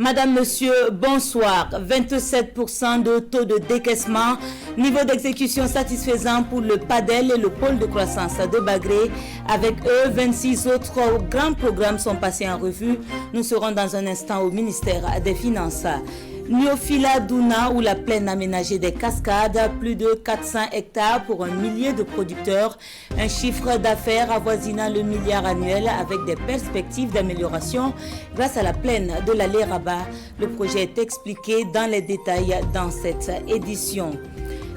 Madame, Monsieur, bonsoir. 27% de taux de décaissement, niveau d'exécution satisfaisant pour le PADEL et le pôle de croissance de Bagré. Avec eux, 26 autres grands programmes sont passés en revue. Nous serons dans un instant au ministère des Finances. Niofila Douna ou la plaine aménagée des Cascades, plus de 400 hectares pour 1 millier de producteurs, un chiffre d'affaires avoisinant le milliard annuel avec des perspectives d'amélioration grâce à la plaine de l'Allée Rabat. Le projet est expliqué dans les détails dans cette édition.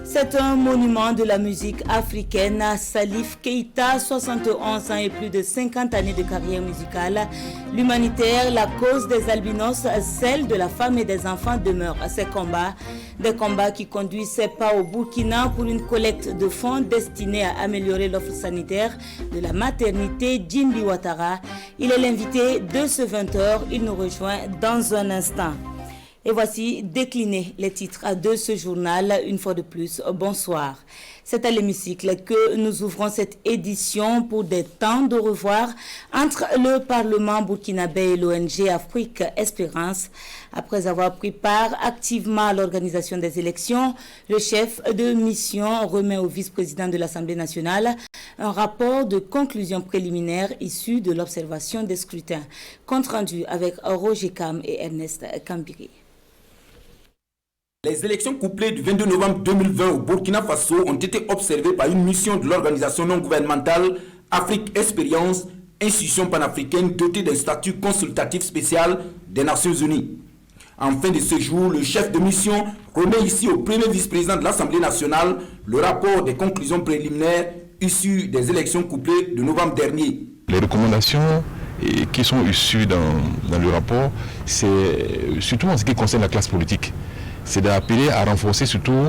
C'est un monument de la musique africaine. Salif Keïta, 71 ans et plus de 50 années de carrière musicale. L'humanitaire, la cause des albinos, celle de la femme et des enfants demeurent à ses combats. Des combats qui conduisent ses pas au Burkina pour une collecte de fonds destinée à améliorer l'offre sanitaire de la maternité Djimbi Ouattara. Il est l'invité de ce 20h. Il nous rejoint dans un instant. Et voici décliner les titres de ce journal. Une fois de plus, bonsoir. C'est à l'hémicycle que nous ouvrons cette édition pour des temps de revoir entre le Parlement burkinabé et l'ONG Afrique Espérance. Après avoir pris part activement à l'organisation des élections, le chef de mission remet au vice-président de l'Assemblée nationale un rapport de conclusion préliminaire issu de l'observation des scrutins. Compte rendu avec Roger Kam et Ernest Kambiri. Les élections couplées du 22 novembre 2020 au Burkina Faso ont été observées par une mission de l'organisation non gouvernementale Afrique Expérience, institution panafricaine dotée d'un statut consultatif spécial des Nations Unies. En fin de ce jour, le chef de mission remet ici au premier vice-président de l'Assemblée nationale le rapport des conclusions préliminaires issues des élections couplées de novembre dernier. Les recommandations qui sont issues dans le rapport, c'est surtout en ce qui concerne la classe politique. C'est d'appeler à renforcer surtout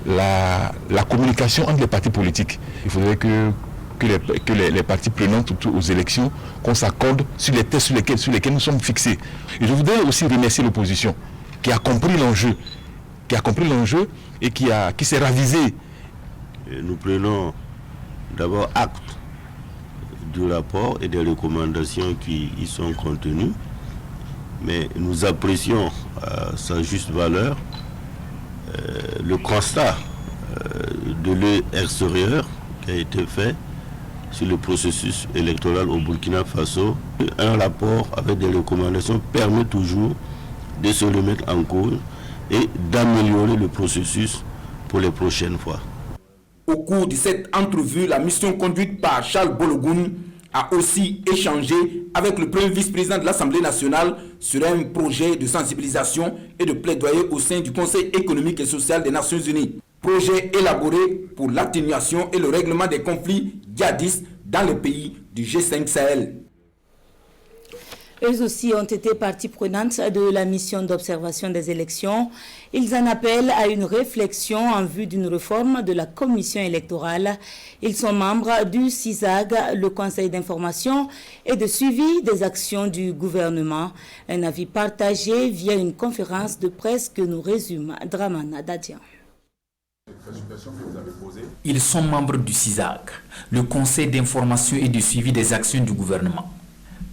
la communication entre les partis politiques. Il faudrait que les partis prenantes aux élections, qu'on s'accorde sur les tests sur lesquels nous sommes fixés. Et je voudrais aussi remercier l'opposition qui a compris l'enjeu, et qui s'est ravisé. Nous prenons d'abord acte du rapport et des recommandations qui y sont contenues, mais nous apprécions à sa juste valeur le constat de l'œil extérieur qui a été fait sur le processus électoral au Burkina Faso. Un rapport avec des recommandations permet toujours de se remettre en cause et d'améliorer le processus pour les prochaines fois. Au cours de cette entrevue, la mission conduite par Charles Bologun a aussi échangé avec le premier vice-président de l'Assemblée nationale sur un projet de sensibilisation et de plaidoyer au sein du Conseil économique et social des Nations Unies. Projet élaboré pour l'atténuation et le règlement des conflits djihadistes dans les pays du G5 Sahel. Eux aussi ont été partie prenante de la mission d'observation des élections. Ils en appellent à une réflexion en vue d'une réforme de la commission électorale. Ils sont membres du CISAG, le Conseil d'information et de suivi des actions du gouvernement. Un avis partagé via une conférence de presse que nous résume Dramana Dadian. Ils sont membres du CISAG, le Conseil d'information et de suivi des actions du gouvernement.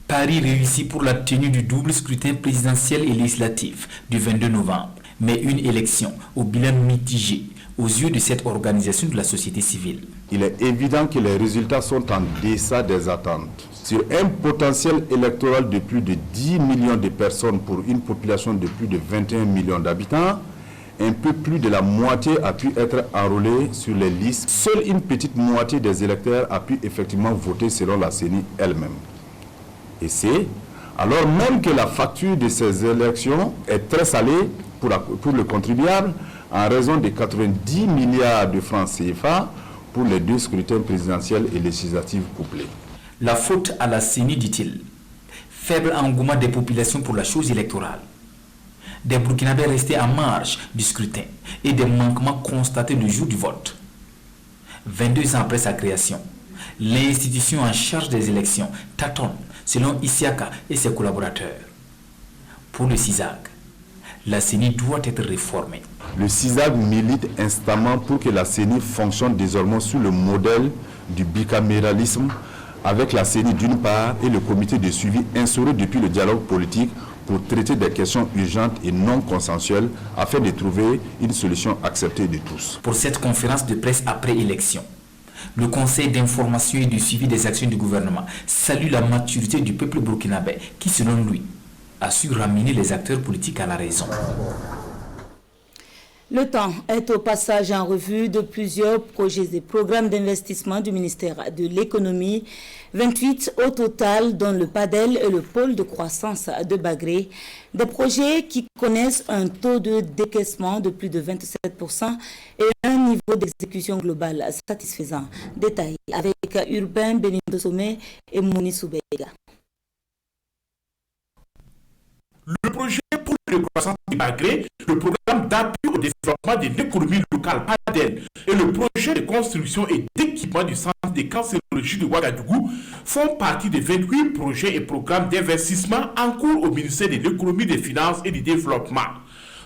Paris réussit pour la tenue du double scrutin présidentiel et législatif du 22 novembre, mais une élection au bilan mitigé aux yeux de cette organisation de la société civile. Il est évident que les résultats sont en deçà des attentes. Sur un potentiel électoral de plus de 10 millions de personnes pour une population de plus de 21 millions d'habitants, un peu plus de la moitié a pu être enrôlée sur les listes. Seule une petite moitié des électeurs a pu effectivement voter selon la CENI elle-même. Et c'est alors même que la facture de ces élections est très salée pour le contribuable en raison de 90 milliards de francs CFA pour les deux scrutins présidentiels et législatifs couplés. La faute à la CENI, dit-il. Faible engouement des populations pour la chose électorale. Des Burkinabés restés en marge du scrutin et des manquements constatés le jour du vote. 22 ans après sa création, l'institution en charge des élections tâtonne selon Isiaka et ses collaborateurs. Pour le CISAG, la CENI doit être réformée. Le CISAG milite instamment pour que la CENI fonctionne désormais sur le modèle du bicaméralisme avec la CENI d'une part et le comité de suivi instauré depuis le dialogue politique pour traiter des questions urgentes et non consensuelles afin de trouver une solution acceptée de tous. Pour cette conférence de presse après élection, le Conseil d'information et du suivi des actions du gouvernement salue la maturité du peuple burkinabé qui, selon lui, a su ramener les acteurs politiques à la raison. Le temps est au passage en revue de plusieurs projets et programmes d'investissement du ministère de l'économie, 28 au total, dont le PADEL et le pôle de croissance de Bagré. Des projets qui connaissent un taux de décaissement de plus de 27% et un niveau d'exécution globale satisfaisant. Détail avec Urbain Benindo Sommet et Mouni Soubega. Le projet pour le croissance de Bagré, le programme d'appui au développement de l'économie locale PADEL et le projet de construction et d'équipement du centre de cancérologie de Ouagadougou font partie des 28 projets et programmes d'investissement en cours au ministère de l'économie, des finances et du développement.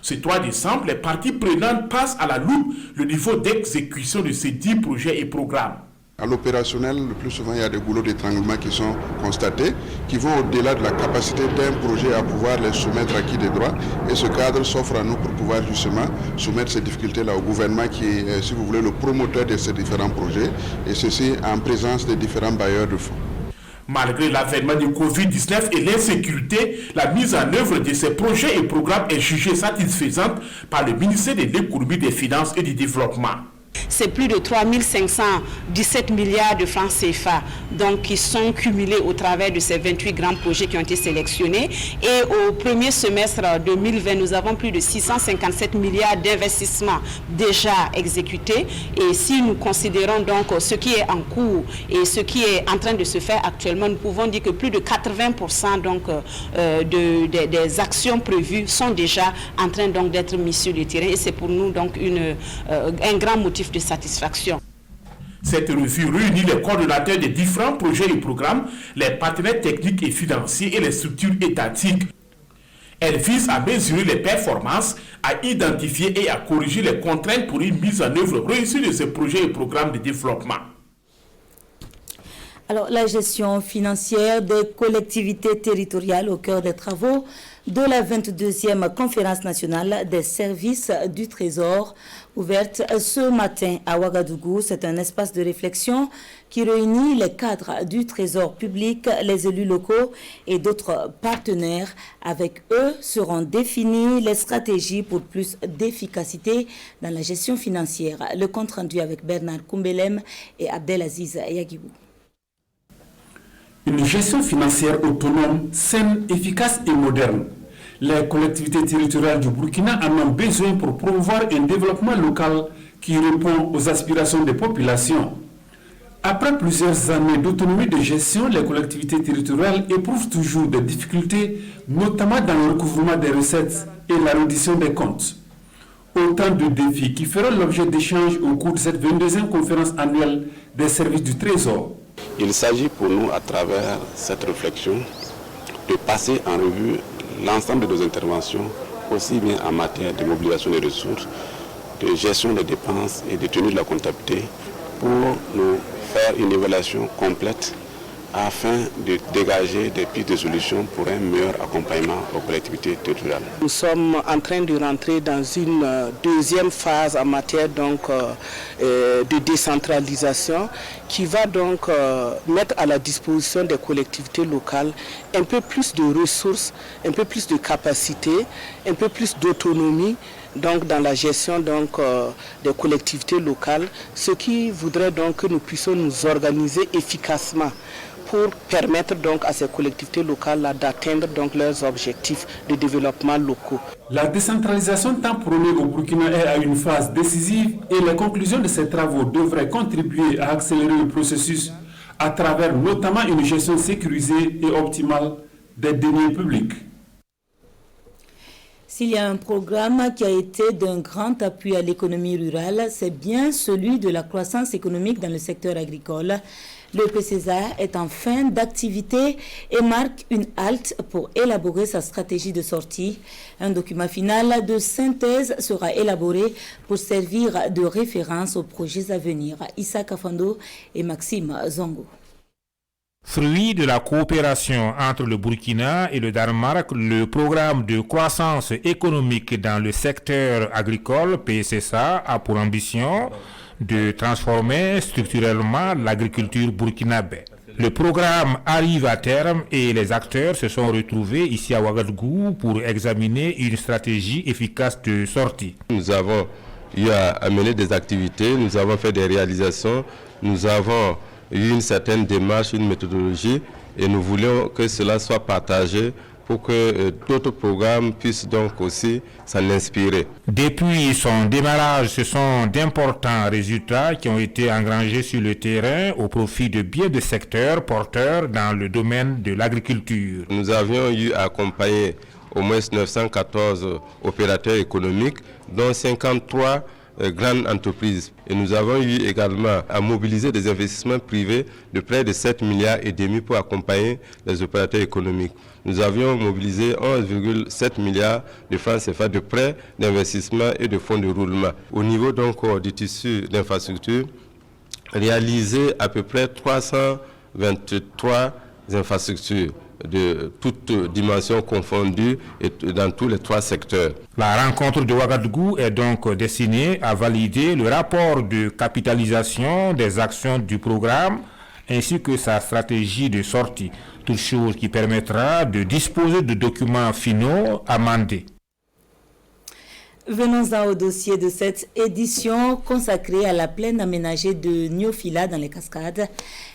Ce 3 décembre, les parties prenantes passent à la loupe le niveau d'exécution de ces 10 projets et programmes. À l'opérationnel, le plus souvent, il y a des goulots d'étranglement qui sont constatés, qui vont au-delà de la capacité d'un projet à pouvoir les soumettre à qui des droits. Et ce cadre s'offre à nous pour pouvoir justement soumettre ces difficultés-là au gouvernement qui est, si vous voulez, le promoteur de ces différents projets, et ceci en présence des différents bailleurs de fonds. Malgré l'avènement du Covid-19 et l'insécurité, la mise en œuvre de ces projets et programmes est jugée satisfaisante par le ministère de l'économie, des finances et du développement. C'est plus de 3 517 milliards de francs CFA donc, qui sont cumulés au travers de ces 28 grands projets qui ont été sélectionnés. Et au premier semestre 2020, nous avons plus de 657 milliards d'investissements déjà exécutés. Et si nous considérons donc ce qui est en cours et ce qui est en train de se faire actuellement, nous pouvons dire que plus de 80% donc, des actions prévues sont déjà en train d'être mises sur le terrain. Et c'est pour nous donc un grand motif de satisfaction. Cette revue réunit les coordonnateurs des différents projets et programmes, les partenaires techniques et financiers et les structures étatiques. Elle vise à mesurer les performances, à identifier et à corriger les contraintes pour une mise en œuvre réussie de ces projets et programmes de développement. Alors, la gestion financière des collectivités territoriales au cœur des travaux de la 22e conférence nationale des services du Trésor, ouverte ce matin à Ouagadougou. C'est un espace de réflexion qui réunit les cadres du Trésor public, les élus locaux et d'autres partenaires. Avec eux seront définies les stratégies pour plus d'efficacité dans la gestion financière. Le compte rendu avec Bernard Koumbelem et Abdelaziz Yagibou. Une gestion financière autonome, saine, efficace et moderne. Les collectivités territoriales du Burkina en ont besoin pour promouvoir un développement local qui répond aux aspirations des populations. Après plusieurs années d'autonomie de gestion, les collectivités territoriales éprouvent toujours des difficultés, notamment dans le recouvrement des recettes et la reddition des comptes. Autant de défis qui feront l'objet d'échanges au cours de cette 22e conférence annuelle des services du Trésor. Il s'agit pour nous, à travers cette réflexion, de passer en revue l'ensemble de nos interventions, aussi bien en matière de mobilisation des ressources, de gestion des dépenses et de tenue de la comptabilité, pour nous faire une évaluation complète afin de dégager des pistes de solutions pour un meilleur accompagnement aux collectivités territoriales. Nous sommes en train de rentrer dans une deuxième phase en matière de décentralisation qui va donc mettre à la disposition des collectivités locales un peu plus de ressources, un peu plus de capacités, un peu plus d'autonomie donc dans la gestion des collectivités locales, ce qui voudrait donc que nous puissions nous organiser efficacement pour permettre donc à ces collectivités locales d'atteindre donc leurs objectifs de développement locaux. La décentralisation tant prônée au Burkina est à une phase décisive et les conclusions de ces travaux devraient contribuer à accélérer le processus à travers notamment une gestion sécurisée et optimale des deniers publics. S'il y a un programme qui a été d'un grand appui à l'économie rurale, c'est bien celui de la croissance économique dans le secteur agricole. Le PCSA est en fin d'activité et marque une halte pour élaborer sa stratégie de sortie. Un document final de synthèse sera élaboré pour servir de référence aux projets à venir. Issa Kafando et Maxime Zongo. Fruit de la coopération entre le Burkina et le Danemark, le programme de croissance économique dans le secteur agricole, PSSA, a pour ambition de transformer structurellement l'agriculture burkinabé. Le programme arrive à terme et les acteurs se sont retrouvés ici à Ouagadougou pour examiner une stratégie efficace de sortie. Nous avons eu à mener des activités, nous avons fait des réalisations, nous avons eu une certaine démarche, une méthodologie et nous voulons que cela soit partagé pour que d'autres programmes puissent donc aussi s'en inspirer. Depuis son démarrage, ce sont d'importants résultats qui ont été engrangés sur le terrain au profit de bien des secteurs porteurs dans le domaine de l'agriculture. Nous avions eu à accompagner au moins 914 opérateurs économiques, dont 53 grandes entreprises. Et nous avons eu également à mobiliser des investissements privés de près de 7,5 milliards pour accompagner les opérateurs économiques. Nous avions mobilisé 11,7 milliards de francs CFA de prêts d'investissement et de fonds de roulement. Au niveau donc du tissu d'infrastructures, réaliser à peu près 323 infrastructures de toutes dimensions confondues et dans tous les 3 secteurs. La rencontre de Ouagadougou est donc destinée à valider le rapport de capitalisation des actions du programme ainsi que sa stratégie de sortie, toute chose qui permettra de disposer de documents finaux amendés. Venons-en au dossier de cette édition consacrée à la plaine aménagée de Niofila dans les Cascades.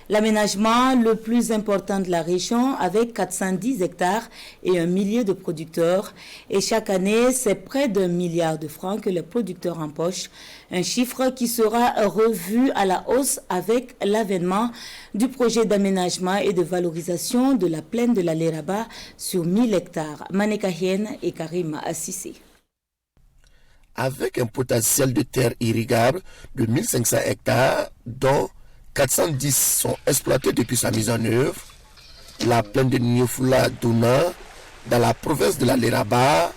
L'aménagement le plus important de la région avec 410 hectares et 1 millier de producteurs. Et chaque année, c'est près d'1 milliard de francs que les producteurs empochent. Un chiffre qui sera revu à la hausse avec l'avènement du projet d'aménagement et de valorisation de la plaine de la Léraba sur 1000 hectares. Manekahien et Karim Assissé. Avec un potentiel de terre irrigable de 1500 hectares, dont 410 sont exploités depuis sa mise en œuvre, la plaine de Niofula Douna, dans la province de la Léraba,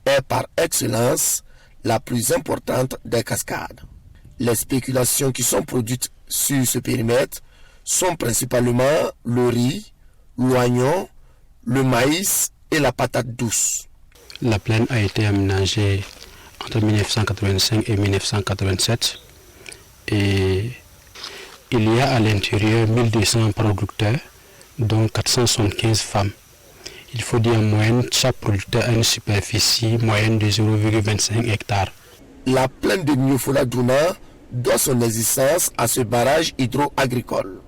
est par excellence la plus importante des cascades. Les spéculations qui sont produites sur ce périmètre sont principalement le riz, l'oignon, le maïs et la patate douce. La plaine a été aménagée entre 1985 et 1987 et il y a à l'intérieur 1200 producteurs dont 475 femmes. Il faut dire en moyenne, chaque producteur a une superficie moyenne de 0,25 hectares. La plaine de Niofula Douna doit son existence à ce barrage hydro-agricole.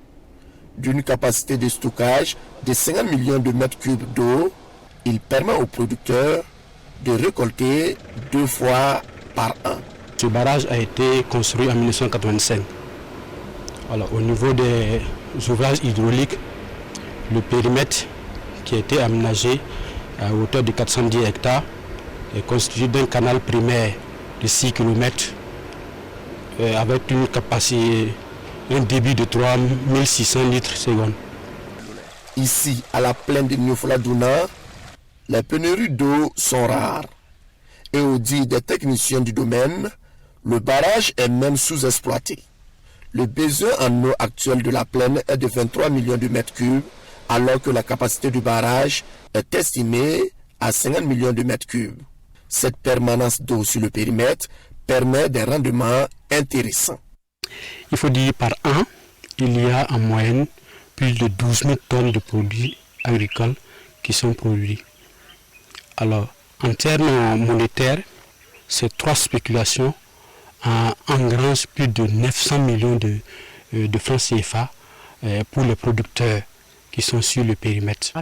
D'une capacité de stockage de 50 millions de mètres cubes d'eau, il permet aux producteurs de récolter 2 fois par an. Ce barrage a été construit en 1985. Alors, au niveau des ouvrages hydrauliques, le périmètre qui a été aménagé à hauteur de 410 hectares est constitué d'un canal primaire de 6 km avec une capacité, un débit de 3600 litres secondes. Ici, à la plaine de Niofula Douna, les pénuries d'eau sont rares. Et au dit des techniciens du domaine, le barrage est même sous-exploité. Le besoin en eau actuel de la plaine est de 23 millions de mètres cubes, alors que la capacité du barrage est estimée à 50 millions de mètres cubes. Cette permanence d'eau sur le périmètre permet des rendements intéressants. Il faut dire par an, il y a en moyenne plus de 12 000 tonnes de produits agricoles qui sont produits. Alors, en termes monétaires, ces 3 spéculations engrangent plus de 900 millions de francs CFA pour les producteurs qui sont sur le périmètre.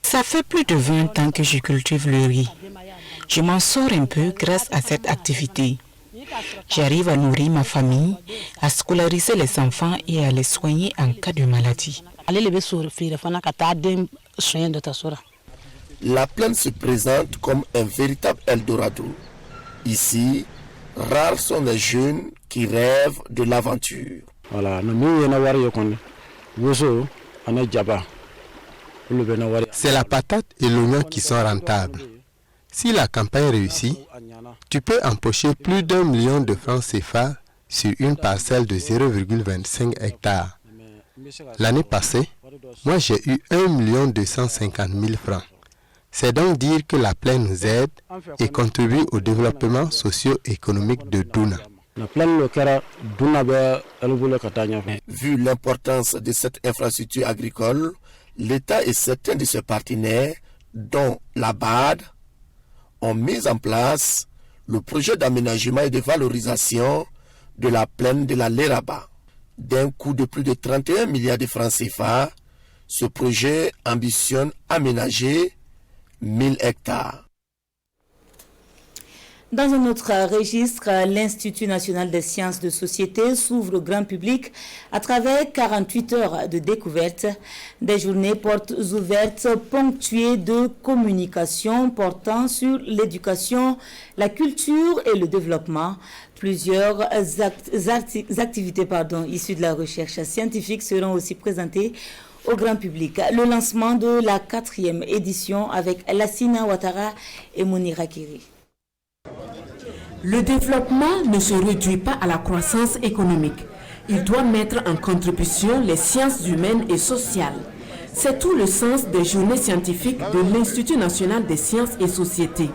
Ça fait plus de 20 ans que je cultive le riz. Je m'en sors un peu grâce à cette activité. J'arrive à nourrir ma famille, à scolariser les enfants et à les soigner en cas de maladie. La plaine se présente comme un véritable Eldorado. Ici, rares sont les jeunes qui rêvent de l'aventure. C'est la patate et l'oignon qui sont rentables. Si la campagne réussit, tu peux empocher plus d'1 million de francs CFA sur une parcelle de 0,25 hectares. L'année passée, moi j'ai eu 1 250 000 francs. C'est donc dire que la plaine nous aide et contribue au développement socio-économique de Douna. Vu l'importance de cette infrastructure agricole, l'État et certains de ses partenaires, dont la BAD, ont mis en place le projet d'aménagement et de valorisation de la plaine de la Léraba. D'un coût de plus de 31 milliards de francs CFA, ce projet ambitionne aménager 1000 hectares. Dans un autre registre, l'Institut national des sciences de société s'ouvre au grand public à travers 48 heures de découverte, des journées portes ouvertes ponctuées de communication portant sur l'éducation, la culture et le développement. Plusieurs activités issues de la recherche scientifique seront aussi présentées au grand public. Le lancement de la 4e édition avec Lassina Ouattara et Mounira Kiri. Le développement ne se réduit pas à la croissance économique. Il doit mettre en contribution les sciences humaines et sociales. C'est tout le sens des journées scientifiques de l'Institut national des sciences et sociétés.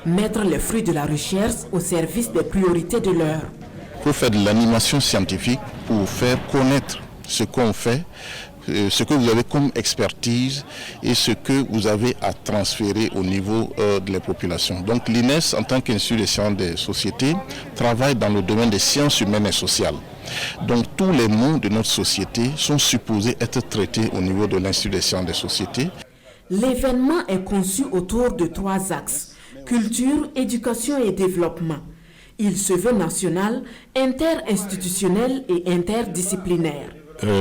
Mettre les fruits de la recherche au service des priorités de l'heure. Pour faire de l'animation scientifique, pour faire connaître ce qu'on fait, ce que vous avez comme expertise et ce que vous avez à transférer au niveau de la population. Donc l'INES, en tant qu'Institut des sciences des sociétés, travaille dans le domaine des sciences humaines et sociales. Donc tous les mots de notre société sont supposés être traités au niveau de l'Institut des sciences des sociétés. L'événement est conçu autour de 3 axes: culture, éducation et développement. Il se veut national, interinstitutionnel et interdisciplinaire.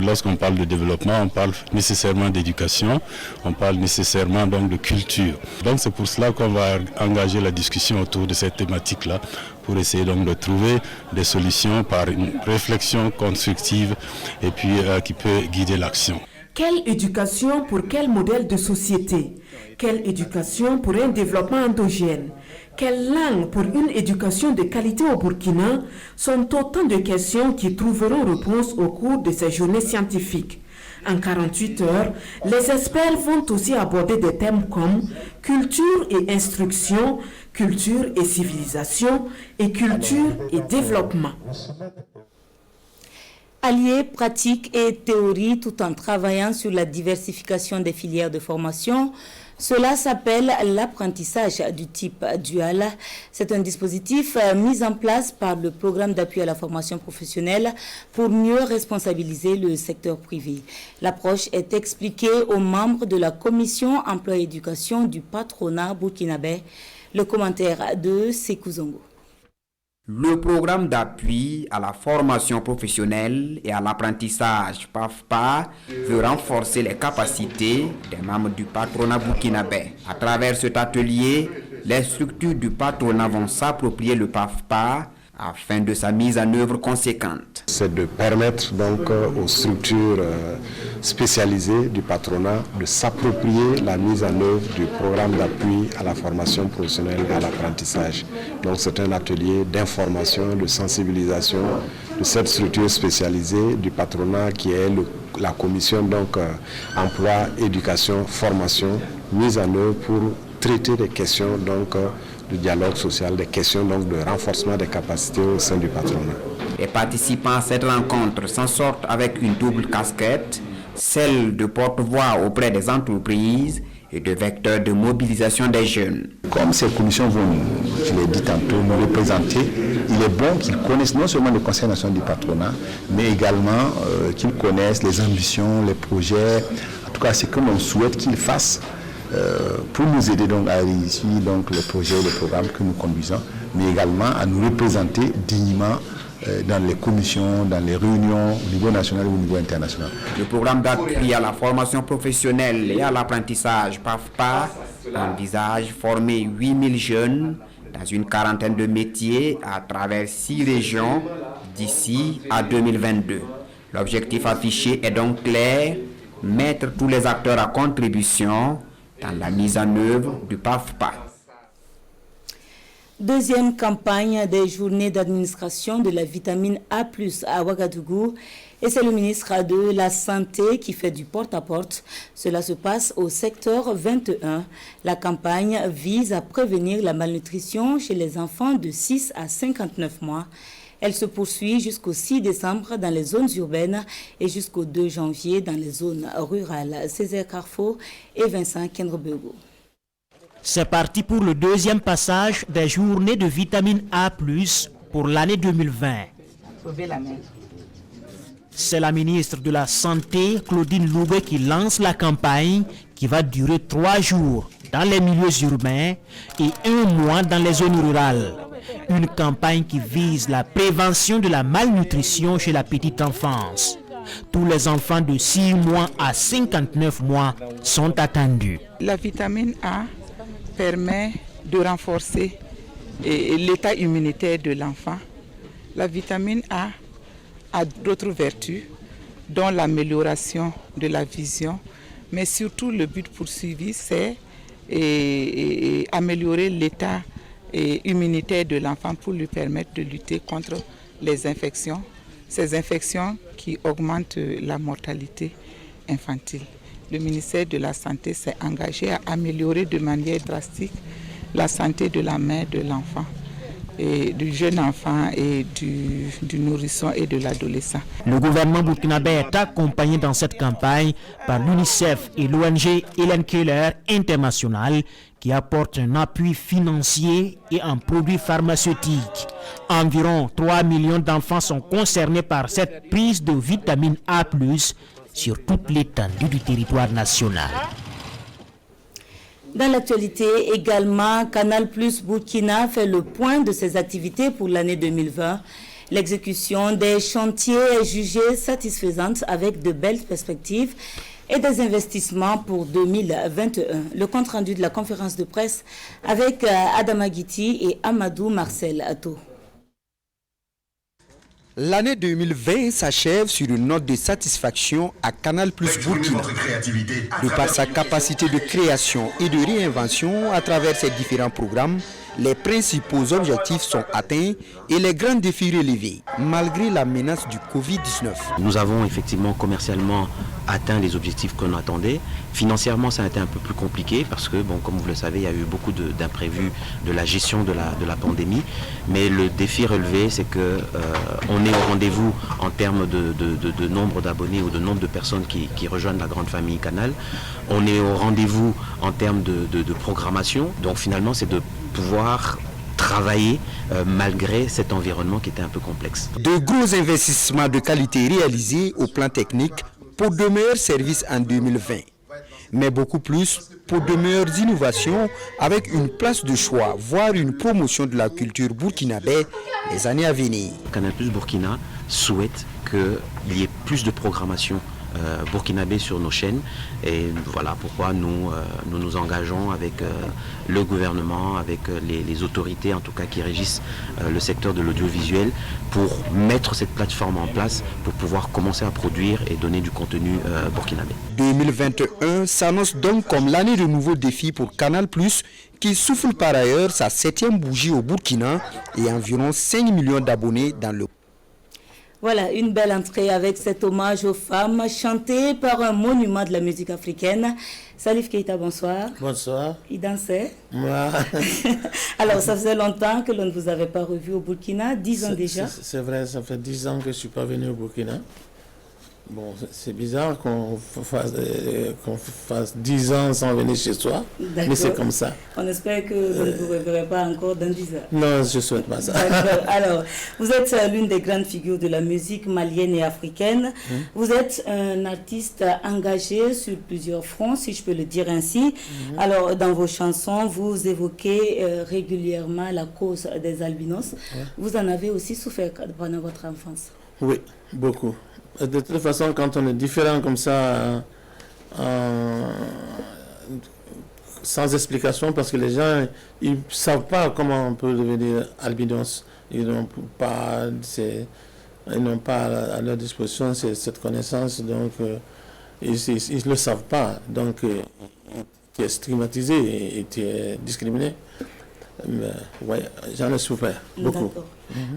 Lorsqu'on parle de développement, on parle nécessairement d'éducation, on parle nécessairement donc de culture. Donc c'est pour cela qu'on va engager la discussion autour de cette thématique-là, pour essayer donc de trouver des solutions par une réflexion constructive et puis qui peut guider l'action. Quelle éducation pour quel modèle de société? Quelle éducation pour un développement endogène? Quelle langue pour une éducation de qualité au Burkina sont autant de questions qui trouveront réponse au cours de ces journées scientifiques. En 48 heures, les experts vont aussi aborder des thèmes comme culture et instruction, culture et civilisation, et culture et développement. Allier pratique et théorie tout en travaillant sur la diversification des filières de formation, cela s'appelle l'apprentissage du type dual. C'est un dispositif mis en place par le programme d'appui à la formation professionnelle pour mieux responsabiliser le secteur privé. L'approche est expliquée aux membres de la commission emploi et éducation du patronat burkinabé. Le commentaire de Sekou Zongo. Le programme d'appui à la formation professionnelle et à l'apprentissage PAFPA veut renforcer les capacités des membres du patronat burkinabé. À travers cet atelier, les structures du patronat vont s'approprier le PAFPA afin de sa mise en œuvre conséquente. C'est de permettre donc aux structures spécialisées du patronat de s'approprier la mise en œuvre du programme d'appui à la formation professionnelle et à l'apprentissage. Donc c'est un atelier d'information, de sensibilisation de cette structure spécialisée du patronat qui est la commission donc emploi, éducation, formation, mise en œuvre pour traiter des questions donc du dialogue social, des questions donc de renforcement des capacités au sein du patronat. Les participants à cette rencontre s'en sortent avec une double casquette, celle de porte-voix auprès des entreprises et de vecteurs de mobilisation des jeunes. Comme ces commissions vont, je l'ai dit tantôt, nous représenter, il est bon qu'ils connaissent non seulement le Conseil national du patronat, mais également qu'ils connaissent les ambitions, les projets, en tout cas ce que l'on souhaite qu'ils fassent pour nous aider donc à réussir donc les projets, les programmes que nous conduisons, mais également à nous représenter dignement dans les commissions, dans les réunions au niveau national et au niveau international. Le programme d'appui à la formation professionnelle et à l'apprentissage PAFPA envisage former 8000 jeunes dans une quarantaine de métiers à travers 6 régions d'ici à 2022. L'objectif affiché est donc clair, mettre tous les acteurs à contribution dans la mise en œuvre du PAFPA. Deuxième campagne des journées d'administration de la vitamine A+ à Ouagadougou. Et c'est le ministre de la Santé qui fait du porte-à-porte. Cela se passe au secteur 21. La campagne vise à prévenir la malnutrition chez les enfants de 6 à 59 mois. Elle se poursuit jusqu'au 6 décembre dans les zones urbaines et jusqu'au 2 janvier dans les zones rurales. Césaire Carrefour et Vincent Kendrebego. C'est parti pour le deuxième passage des journées de vitamine A+, pour l'année 2020. C'est la ministre de la Santé, Claudine Loubet, qui lance la campagne qui va durer 3 jours dans les milieux urbains et 1 mois dans les zones rurales. Une campagne qui vise la prévention de la malnutrition chez la petite enfance. Tous les enfants de 6 mois à 59 mois sont attendus. La vitamine A permet de renforcer l'état immunitaire de l'enfant. La vitamine A a d'autres vertus, dont l'amélioration de la vision, mais surtout le but poursuivi, c'est améliorer l'état immunitaire de l'enfant pour lui permettre de lutter contre les infections, ces infections qui augmentent la mortalité infantile. Le ministère de la Santé s'est engagé à améliorer de manière drastique la santé de la mère de l'enfant, et du jeune enfant et du nourrisson et de l'adolescent. Le gouvernement burkinabé est accompagné dans cette campagne par l'UNICEF et l'ONG Helen Keller International qui apporte un appui financier et en produits pharmaceutiques. Environ 3 millions d'enfants sont concernés par cette prise de vitamine A+, sur toute l'étendue du territoire national. Dans l'actualité également, Canal+ Burkina fait le point de ses activités pour l'année 2020. L'exécution des chantiers est jugée satisfaisante avec de belles perspectives et des investissements pour 2021. Le compte-rendu de la conférence de presse avec Adama Guiti et Amadou Marcel Atto. L'année 2020 s'achève sur une note de satisfaction à Canal+ Burkina. De par sa capacité de création et de réinvention à travers ses différents programmes, les principaux objectifs sont atteints et les grands défis relevés, malgré la menace du Covid-19. Nous avons effectivement commercialement atteint les objectifs qu'on attendait. Financièrement, ça a été un peu plus compliqué parce que, bon, comme vous le savez, il y a eu beaucoup d'imprévus de la gestion de la pandémie. Mais le défi relevé, c'est qu'on est au rendez-vous en termes de nombre d'abonnés ou de nombre de personnes qui rejoignent la grande famille Canal. On est au rendez-vous en termes de programmation. Donc finalement, c'est de pouvoir travailler malgré cet environnement qui était un peu complexe. De gros investissements de qualité réalisés au plan technique pour de meilleurs services en 2020. Mais beaucoup plus pour de meilleures innovations avec une place de choix, voire une promotion de la culture burkinabé les années à venir. Canal+ Burkina souhaite qu'il y ait plus de programmation burkinabé sur nos chaînes et voilà pourquoi nous nous engageons avec le gouvernement, avec les autorités en tout cas qui régissent le secteur de l'audiovisuel pour mettre cette plateforme en place pour pouvoir commencer à produire et donner du contenu burkinabé. 2021 s'annonce donc comme l'année de nouveaux défis pour Canal+, qui souffle par ailleurs sa 7e bougie au Burkina et environ 5 millions d'abonnés dans le. Voilà, une belle entrée avec cet hommage aux femmes chanté par un monument de la musique africaine. Salif Keita, bonsoir. Bonsoir. Il dansait. Moi. Alors, ça faisait longtemps que l'on ne vous avait pas revu au Burkina, 10 ans déjà. C'est vrai, ça fait 10 ans que je ne suis pas venu au Burkina. Bon, c'est bizarre qu'on fasse 10 ans sans venir chez soi, mais c'est comme ça. On espère que vous ne vous reverrez pas encore dans 10 ans. Non, je ne souhaite pas ça. Alors, vous êtes l'une des grandes figures de la musique malienne et africaine. Vous êtes un artiste engagé sur plusieurs fronts, si je peux le dire ainsi. Alors, dans vos chansons, vous évoquez régulièrement la cause des albinos. Vous en avez aussi souffert pendant votre enfance. Oui, beaucoup. De toute façon, quand on est différent comme ça, sans explication, parce que les gens, ils ne savent pas comment on peut devenir albinos. Ils n'ont pas à leur disposition cette connaissance, donc ils ne le savent pas. Donc, tu es stigmatisé et tu es discriminé. Ouais, j'en ai souffert beaucoup.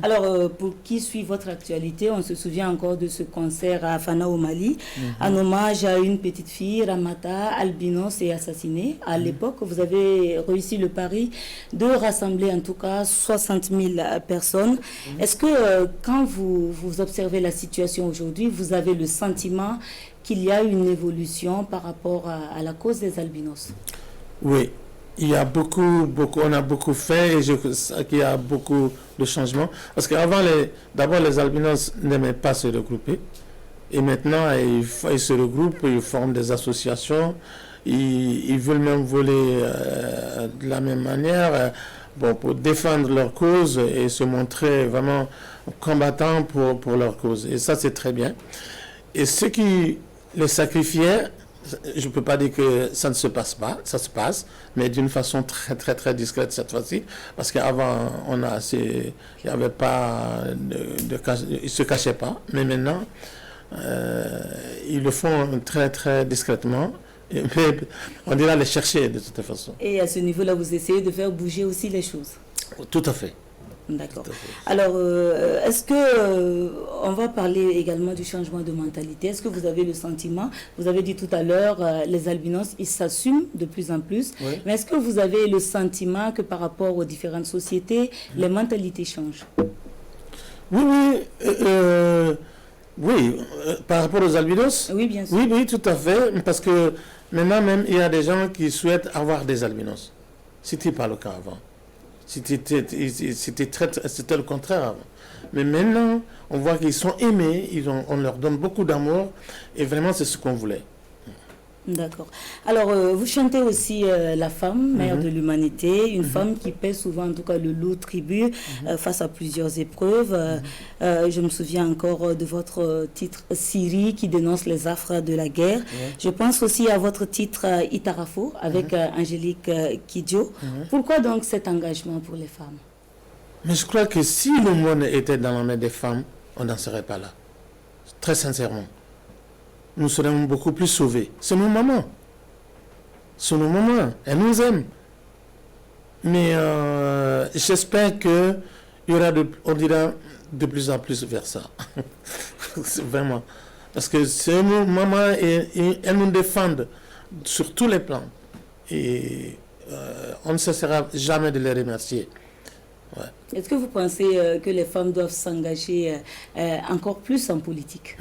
Alors, pour qui suit votre actualité, on se souvient encore de ce concert à Fana au Mali, en hommage à une petite fille, Ramata, albinos et assassinée. À l'époque, vous avez réussi le pari de rassembler en tout cas 60 000 personnes. Est-ce que quand vous observez la situation aujourd'hui, vous avez le sentiment qu'il y a une évolution par rapport à la cause des albinos? Oui. Il y a on a beaucoup fait et je sais qu'il y a beaucoup de changements. Parce qu'avant, d'abord, les albinos n'aimaient pas se regrouper. Et maintenant, ils se regroupent, ils forment des associations. Ils veulent même voler de la même manière pour défendre leur cause et se montrer vraiment combattants pour leur cause. Et ça, c'est très bien. Et ceux qui les sacrifiaient, je ne peux pas dire que ça ne se passe pas, ça se passe, mais d'une façon très très très discrète cette fois-ci, parce qu'avant il n'y avait pas ils ne se cachaient pas, mais maintenant ils le font très très discrètement, mais on ira les chercher de toute façon. Et à ce niveau-là, vous essayez de faire bouger aussi les choses? Tout à fait. D'accord. Alors, est-ce que on va parler également du changement de mentalité? Est-ce que vous avez le sentiment, vous avez dit tout à l'heure, les albinos, ils s'assument de plus en plus, mais est-ce que vous avez le sentiment que par rapport aux différentes sociétés, les mentalités changent? Oui, par rapport aux albinos? Oui, bien sûr. Oui, tout à fait, parce que maintenant même, il y a des gens qui souhaitent avoir des albinos. C'était pas le cas avant. C'était le contraire avant. Mais maintenant, on voit qu'ils sont aimés, on leur donne beaucoup d'amour, et vraiment, c'est ce qu'on voulait. D'accord. Alors, vous chantez aussi la femme, mère de l'humanité, une femme qui paie souvent, en tout cas, le lourd tribut face à plusieurs épreuves. Je me souviens encore de votre titre Syrie qui dénonce les affres de la guerre. Je pense aussi à votre titre Itarafo avec Angélique Kidjo. Pourquoi donc cet engagement pour les femmes? Mais je crois que si le monde était dans la main des femmes, on n'en serait pas là. Très sincèrement. Nous serons beaucoup plus sauvés. C'est nos mamans. C'est nos mamans. Elles nous aiment. Mais j'espère qu'il y aura on dira de plus en plus vers ça. Vraiment. Parce que c'est nos mamans et elles nous défendent sur tous les plans. Et on ne cessera jamais de les remercier. Ouais. Est-ce que vous pensez que les femmes doivent s'engager encore plus en politique?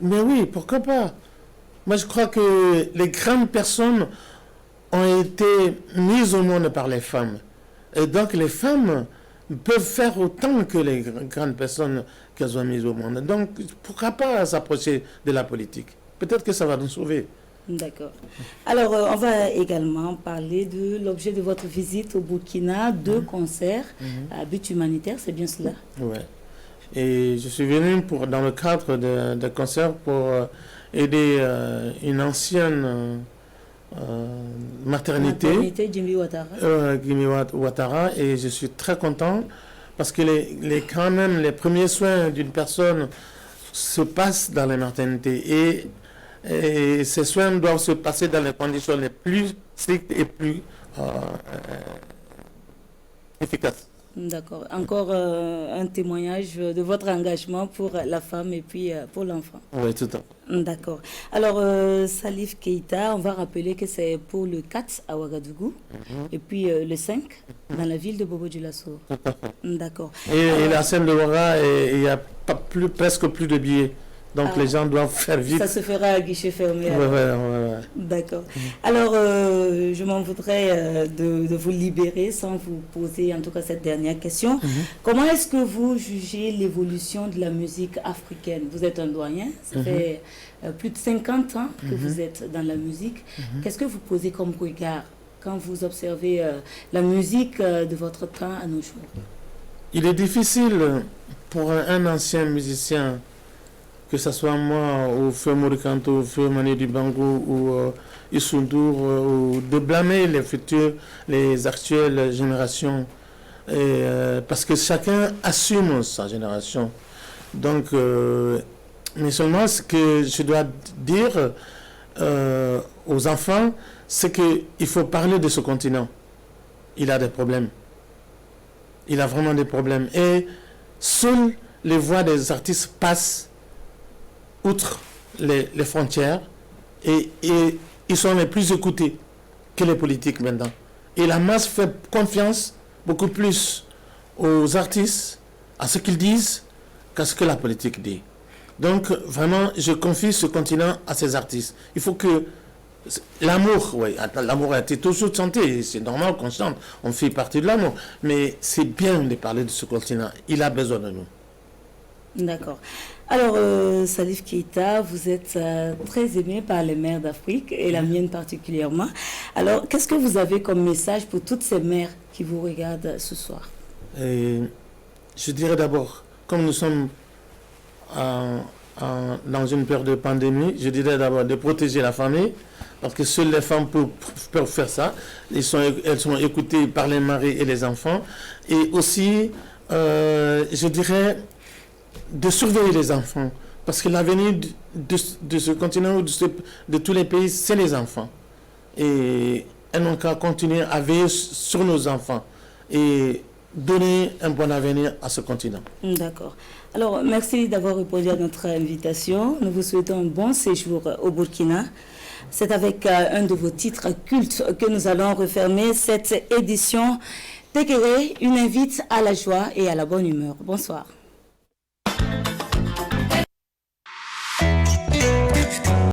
Mais oui, pourquoi pas? Moi, je crois que les grandes personnes ont été mises au monde par les femmes. Et donc, les femmes peuvent faire autant que les grandes personnes qu'elles ont mises au monde. Donc, pourquoi pas s'approcher de la politique? Peut-être que ça va nous sauver. D'accord. Alors, on va également parler de l'objet de votre visite au Burkina, 2 concerts à but humanitaire, c'est bien cela? Oui. Et je suis venu dans le cadre de concerts pour aider une ancienne maternité Jimmy Ouattara. Jimmy Ouattara, et je suis très content parce que quand même les premiers soins d'une personne se passent dans les maternités et ces soins doivent se passer dans les conditions les plus strictes et plus efficaces. D'accord. Encore un témoignage de votre engagement pour la femme et puis pour l'enfant. Oui, tout à fait. D'accord. Alors, Salif Keïta, on va rappeler que c'est pour le 4 à Ouagadougou et puis le 5 dans la ville de Bobo-Dioulasso. D'accord. Et la scène de Ouaga, il n'y a presque plus de billets. Donc les gens doivent faire vite. Ça se fera à guichet fermé. Ouais. D'accord. Alors, je m'en voudrais de vous libérer sans vous poser en tout cas cette dernière question. Comment est-ce que vous jugez l'évolution de la musique africaine? Vous êtes un doyen, ça fait plus de 50 ans que vous êtes dans la musique. Qu'est-ce que vous posez comme regard quand vous observez la musique de votre temps à nos jours? Il est difficile pour un ancien musicien, que ce soit moi, ou Feu Morikanto, ou Feu Mani Dibango, ou Issoundour, ou de blâmer les actuelles générations, parce que chacun assume sa génération. Donc, mais seulement ce que je dois dire aux enfants, c'est qu'il faut parler de ce continent. il a des problèmes. Il a vraiment des problèmes. Et seules les voix des artistes passent outre les frontières et ils sont les plus écoutés que les politiques maintenant. Et la masse fait confiance beaucoup plus aux artistes, à ce qu'ils disent, qu'à ce que la politique dit. Donc, vraiment, je confie ce continent à ces artistes. Il faut que l'amour, oui, l'amour a été toujours chanté, c'est normal qu'on chante, on fait partie de l'amour. Mais c'est bien de parler de ce continent, il a besoin de nous. D'accord. Alors, Salif Keïta, vous êtes très aimé par les mères d'Afrique, et la mienne particulièrement. Alors, qu'est-ce que vous avez comme message pour toutes ces mères qui vous regardent ce soir? Je dirais d'abord, comme nous sommes dans une période de pandémie, je dirais d'abord de protéger la famille, parce que seules les femmes peuvent faire ça. Elles sont écoutées par les maris et les enfants. Et aussi, je dirais de surveiller les enfants, parce que l'avenir de ce continent ou de tous les pays, c'est les enfants. Et elles n'ont qu'à continuer à veiller sur nos enfants et donner un bon avenir à ce continent. D'accord. Alors, merci d'avoir répondu à notre invitation. Nous vous souhaitons un bon séjour au Burkina. C'est avec un de vos titres cultes que nous allons refermer cette édition. Tekere, une invite à la joie et à la bonne humeur. Bonsoir.